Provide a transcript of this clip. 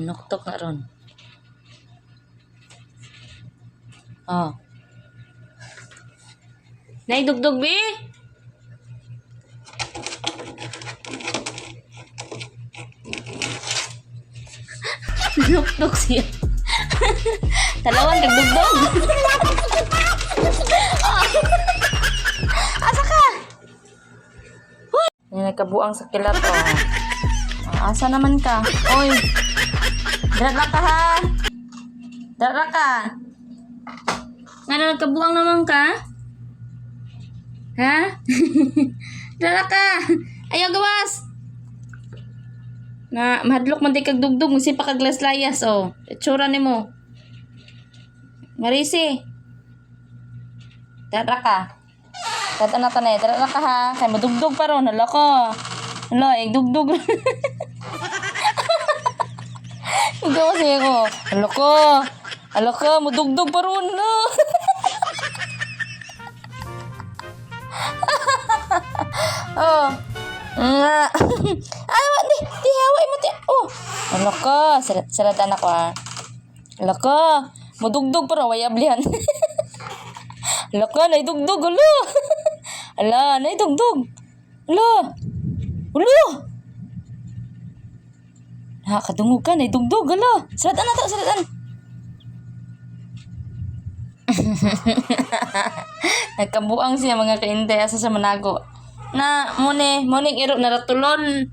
Nuktok na ron. Oh. Naidugdog, bi? Nuktok siya. Talawan, nagdugdog. Asa ka? Yan, nagkabuang sa kilat, oh. Asa naman ka? Oy. Dara ka, ha? Dara ka. Nga na nagkabuang naman ka? Ha? Dara ka. Ayaw gawas. Na mahadlok man di kag dugdog, si pa kag laslayas, oh. Itsura nimo. Marisi. Dara ka. Tata na tanay, dara ka, ha. Kay madugdog pa ron, hala ko. Hala, dugdog. Ikaw kasi ako. Hala ko. Hala ka, madugdog pa ron, no. Oh. Nga. Di haway mo ti. Oh. Hala ka, salatan ako, ha. Hala ka, madugdog pa ron, wayablihan. Hala ka, naidugdog, hala. Hala, naidugdog. Hala. Hala. Nakakadungog ka, naidugdog, hala. Salatan na to, salatan. Nagkabuang siya mga kainday asa sa manago. Na, mune irok naratulon.